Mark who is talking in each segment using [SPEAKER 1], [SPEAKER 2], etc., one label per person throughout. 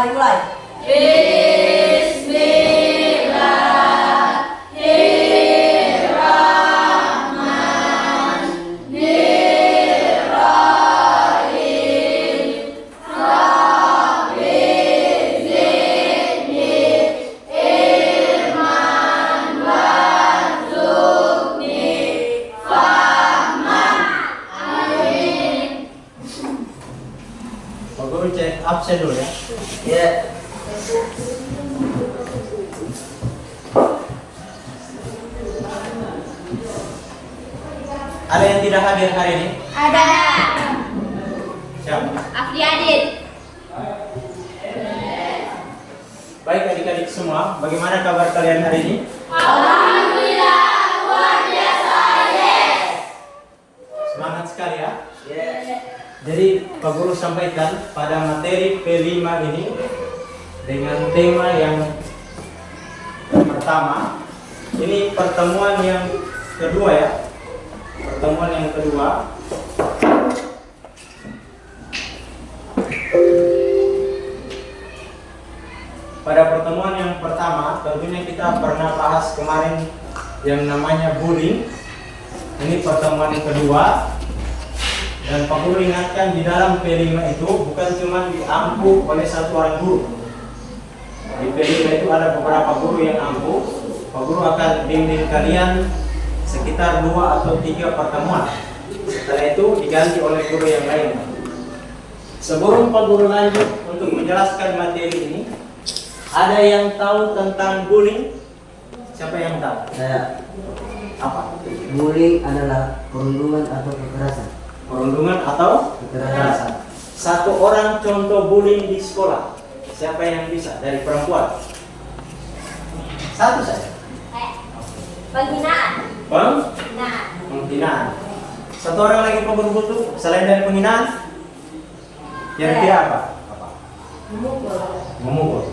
[SPEAKER 1] Mari mulai.
[SPEAKER 2] Pak Guru cek absen dulu ya.
[SPEAKER 1] Ya.
[SPEAKER 2] Ada yang tidak hadir hari ini?
[SPEAKER 3] Ada.
[SPEAKER 2] Siapa?
[SPEAKER 3] Afli Adit.
[SPEAKER 2] Baik adik-adik semua, bagaimana kabar kalian hari ini?
[SPEAKER 3] Alhamdulillah luar biasa. Yes.
[SPEAKER 2] Semangat sekali ya.
[SPEAKER 1] Ya.
[SPEAKER 2] Jadi Pak Guru sampaikan pada materi P5 ini dengan tema yang pertama. Ini pertemuan yang kedua ya. Pertemuan yang kedua. Pada pertemuan yang pertama tentunya kita pernah bahas kemarin yang namanya bullying. Ini pertemuan yang kedua. Dan Pak Guru ingatkan di dalam P5 itu bukan cuma diampu oleh satu orang guru. Di P5 itu ada beberapa guru yang ampu. Pak Guru akan bimbing kalian sekitar 2 atau 3 pertemuan. Setelah itu diganti oleh guru yang lain. Sebelum Pak Guru lanjut untuk menjelaskan materi ini, ada yang tahu tentang bullying? Siapa yang tahu?
[SPEAKER 1] Saya.
[SPEAKER 2] Apa?
[SPEAKER 1] Bullying adalah perundungan atau kekerasan.
[SPEAKER 2] Perundungan atau kekerasan. Satu orang contoh bullying di sekolah. Siapa yang bisa dari perempuan? Satu saja.
[SPEAKER 3] Penghinaan.
[SPEAKER 2] Penghinaan. Penghinaan. Satu orang lagi Pak Guru butuh selain dari penghinaan. Kira-kira apa? Apa?
[SPEAKER 3] Memukul.
[SPEAKER 2] Memukul.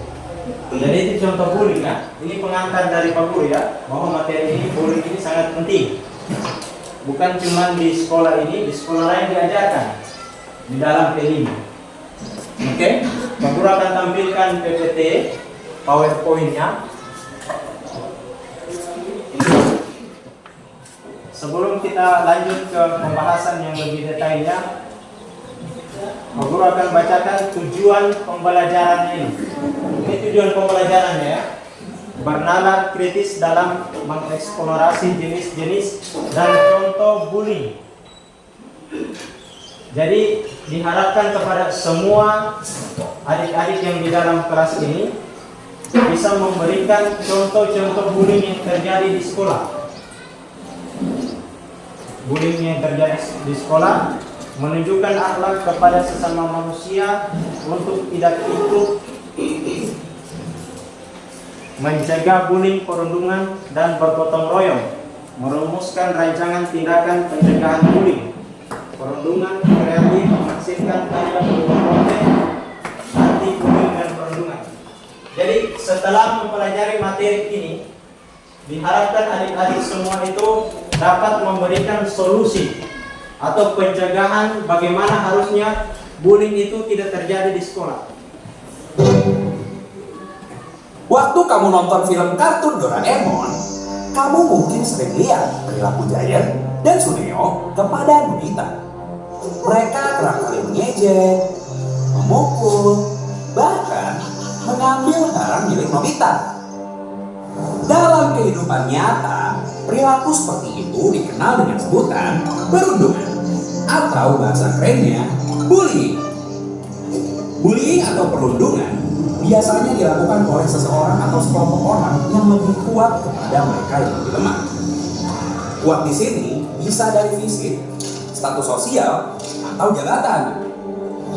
[SPEAKER 2] Jadi itu contoh bullying ya. Ini pengantar dari Pak Guru ya, bahwa materi ini bullying ini sangat penting. Bukan cuma di sekolah ini, di sekolah lain diajarkan di dalam P5. Oke, Pak Guru akan tampilkan PPT PowerPoint-nya. Sebelum kita lanjut ke pembahasan yang lebih detailnya, Pak Guru akan bacakan tujuan pembelajarannya ini. Ini tujuan pembelajarannya ya. Bernalar kritis dalam mengeksplorasi jenis-jenis dan contoh bullying. Jadi diharapkan kepada semua adik-adik yang di dalam kelas ini bisa memberikan contoh-contoh bullying yang terjadi di sekolah. Bullying yang terjadi di sekolah menunjukkan akhlak kepada sesama manusia untuk tidak ikut mencegah bullying, perundungan, dan bergotong royong, merumuskan rancangan tindakan pencegahan bullying, perundungan kreatif, menghasilkan karya berkomponen anti bullying dan perundungan. Jadi setelah mempelajari materi ini, diharapkan adik-adik semua itu dapat memberikan solusi atau pencegahan bagaimana harusnya bullying itu tidak terjadi di sekolah.
[SPEAKER 4] Waktu kamu nonton film kartun Doraemon, kamu mungkin sering lihat perilaku Giant dan Suneo kepada Nobita. Mereka kerap kali mengejek, memukul, bahkan mengambil barang milik Nobita. Dalam kehidupan nyata, perilaku seperti itu dikenal dengan sebutan perundungan atau bahasa kerennya bullying. Bullying atau perundungan biasanya dilakukan oleh seseorang atau sekelompok orang yang lebih kuat kepada mereka yang lebih lemah. Kuat di sini bisa dari fisik, status sosial, atau jabatan.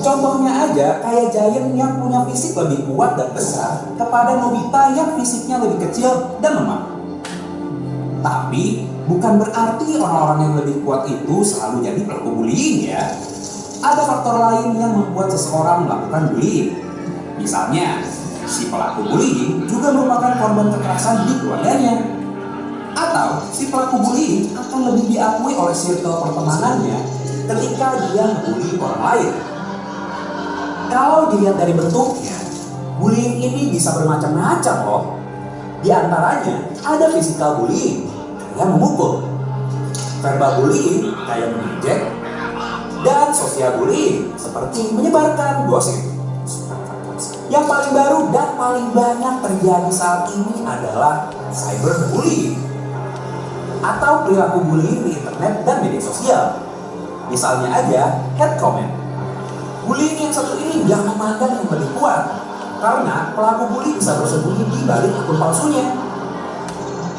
[SPEAKER 4] Contohnya aja kayak Giant yang punya fisik lebih kuat dan besar kepada Nobita yang fisiknya lebih kecil dan lemah. Tapi bukan berarti orang-orang yang lebih kuat itu selalu jadi pelaku bullying ya. Ada faktor lain yang membuat seseorang melakukan bullying. Misalnya, si pelaku bullying juga merupakan korban kekerasan di keluarganya. Atau si pelaku bullying akan lebih diakui oleh circle pertemanannya ketika dia membuli orang lain. Kalau dilihat dari bentuknya, Bullying ini bisa bermacam-macam loh. Di antaranya ada physical bullying, kayak memukul, verbal bullying, kayak mengejek, dan social bullying, seperti menyebarkan gosip. Yang paling baru dan paling banyak terjadi saat ini adalah cyberbullying, atau perilaku bullying di internet dan media sosial. Misalnya aja, hate comment. Bullying yang satu ini nggak memandang yang lebih kuat, karena pelaku bully bisa bersembunyi di balik akun palsunya.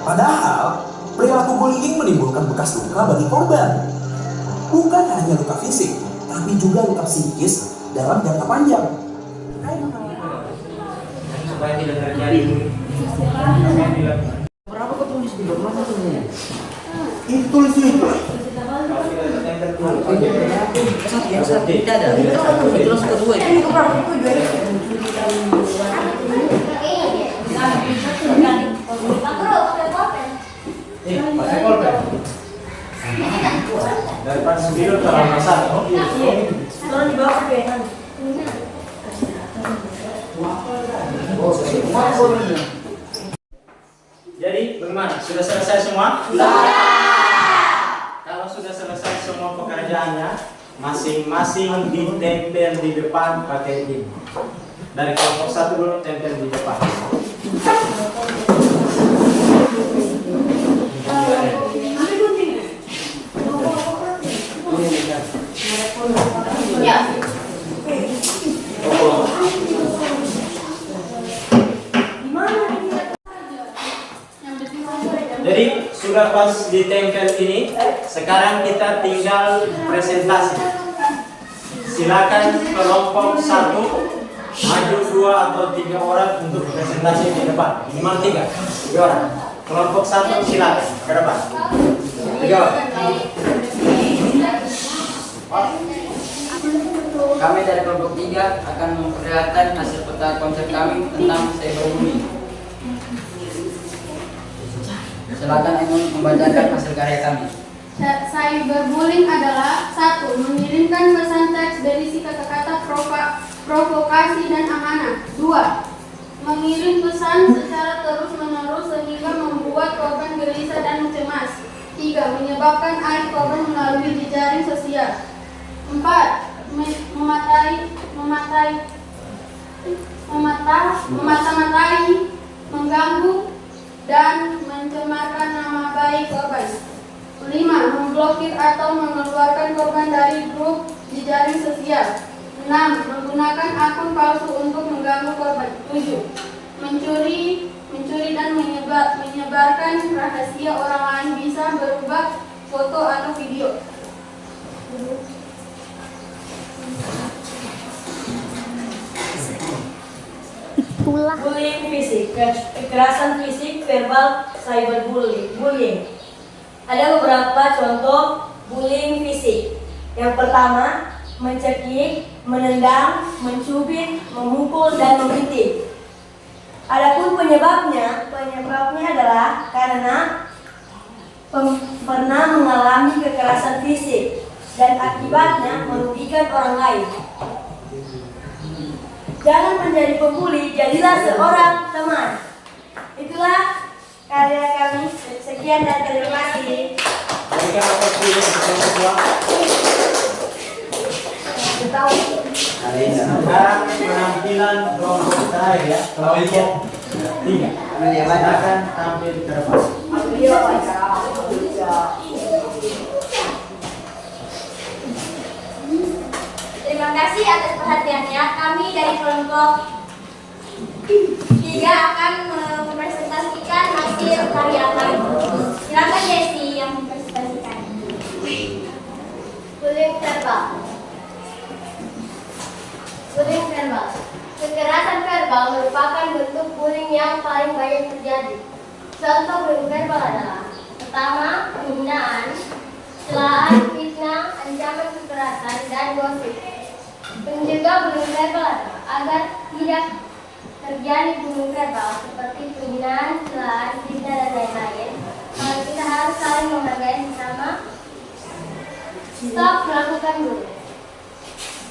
[SPEAKER 4] Padahal, perilaku bullying menimbulkan bekas luka bagi korban. Bukan hanya luka fisik, tapi juga luka psikis dalam jangka panjang.
[SPEAKER 2] Supaya tidak terjadi bullying. Apa yang dilakukan?
[SPEAKER 1] Berapa kau tulis di bawah mana tulisnya?
[SPEAKER 5] Itu tulis itu.
[SPEAKER 2] Kalau tidak tertempel dulu.
[SPEAKER 1] Yang satu tidak ada. Itu langsung kedua itu.
[SPEAKER 2] Pakai pulpen. Daripada sendiri terlalu besar.
[SPEAKER 3] Kalau dibawa ke benan.
[SPEAKER 2] Jadi bagaimana? Sudah selesai semua? Kalau sudah selesai semua pekerjaannya, masing-masing ditempel di depan pakai ini. Dari kelompok satu dulu tempel di depan.
[SPEAKER 3] Ya.
[SPEAKER 2] Jadi sudah pas ditempel ini, sekarang kita tinggal presentasi. Silakan kelompok satu maju 2 atau 3 orang untuk presentasi di depan. Minimal 3 orang. Kelompok satu silakan ke depan. 3 orang.
[SPEAKER 6] Kami dari kelompok 3 akan memperlihatkan hasil peta konsep kami tentang cyberbullying. Silakan Emun membacakan hasil karya kami.
[SPEAKER 7] Cyberbullying adalah 1. Mengirimkan pesan teks berisi kata-kata provokasi dan amanah. 2. Mengirim pesan secara terus-menerus sehingga membuat korban gelisah dan cemas. 3. Menyebabkan aib korban melalui jejaring sosial. 4. Memata-matai, mengganggu, dan mencemarkan nama baik korban. 5. Memblokir atau mengeluarkan korban dari grup jejaring sosial. 6. Menggunakan akun palsu untuk mengganggu korban. 7. Mencuri dan menyebarkan rahasia orang lain, bisa berubah foto atau video.
[SPEAKER 3] Bullying fisik, kekerasan fisik, verbal, cyberbullying. Ada beberapa contoh bullying fisik. Yang pertama, mencekik, menendang, mencubit, memukul, dan membentik. Adapun penyebabnya adalah karena pernah mengalami kekerasan fisik dan akibatnya merugikan orang lain. Jangan menjadi pembuli, jadilah seorang teman. Itulah karya kami. Sekian dan terima kasih.
[SPEAKER 2] Berikan aplaus dulu untuk kelompok 2. Sekarang penampilan kelompok terakhir ya. Kelompok 3. Silakan tampil ke depan.
[SPEAKER 3] Terima kasih atas perhatiannya. Kami dari kelompok 3 akan mempresentasikan hasil karya kami. Silakan Desi yang mempresentasikan. Bullying verbal. Bullying verbal. Kekerasan verbal merupakan bentuk bullying yang paling banyak terjadi. Contoh bullying verbal adalah: pertama, penghinaan, celaan, fitnah, ancaman kekerasan, dan gosip. Pencegah bullying verbal adalah agar tidak terjadi bullying verbal seperti penghinaan, celaan, fitnah, dan lain-lain. Kita harus saling menghargai sesama. Stop melakukan bullying.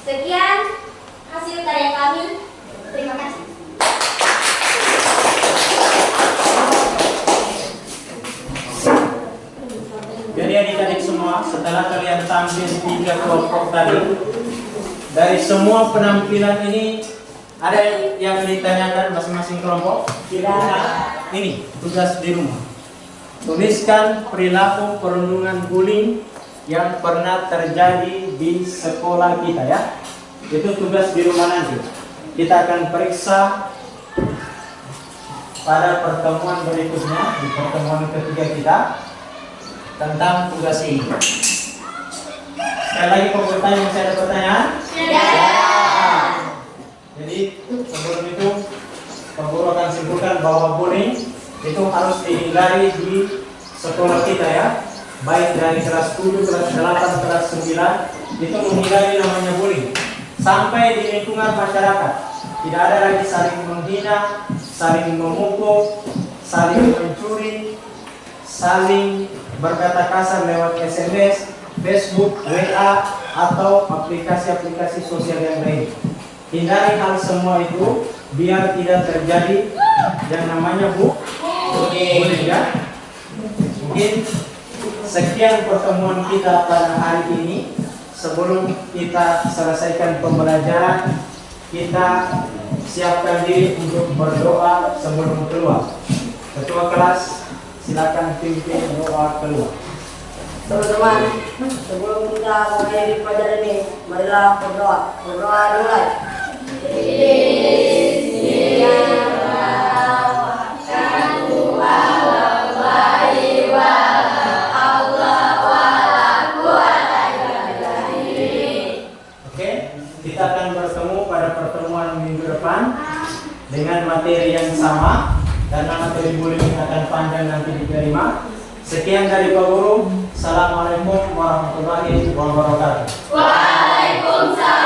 [SPEAKER 3] Sekian hasil karya kami. Terima kasih.
[SPEAKER 2] ambil 3 kelompok tadi. Dari semua penampilan ini ada yang ditanyakan masing-masing kelompok? Tidak. Ini tugas di rumah. Tuliskan perilaku perundungan bullying yang pernah terjadi di sekolah kita ya. Itu tugas di rumah nanti. Kita akan periksa pada pertemuan berikutnya, di pertemuan ketiga kita, tentang tugas ini. Sekali lagi kalau bertanya, masih ada pertanyaan? Ya. Jadi sebelum itu Pak Guru akan simpulkan bahwa bullying itu harus dihindari di sekolah kita ya. Baik dari kelas 7, kelas 8, kelas 9 itu menghindari namanya bullying. Sampai di lingkungan masyarakat tidak ada lagi saling menghina, saling memukul, saling mencuri, saling berkata kasar lewat SMS, Facebook, WA, atau aplikasi-aplikasi sosial yang lain. Hindari hal semua itu biar tidak terjadi yang namanya bullying ya. Mungkin sekian pertemuan kita pada hari ini. Sebelum kita selesaikan pembelajaran, kita siapkan diri untuk berdoa sebelum keluar. Ketua kelas, silakan pimpin doa keluar.
[SPEAKER 1] Teman-teman, sebelum kita mengakhiri pelajaran ini, marilah berdoa. Berdoa dimulai.
[SPEAKER 2] Oke, kita akan bertemu pada pertemuan minggu depan dengan materi yang sama karena materi bullying akan panjang nanti diterima. Sekian dari Pak Guru. Assalamualaikum warahmatullahi wabarakatuh.
[SPEAKER 3] Waalaikumsalam.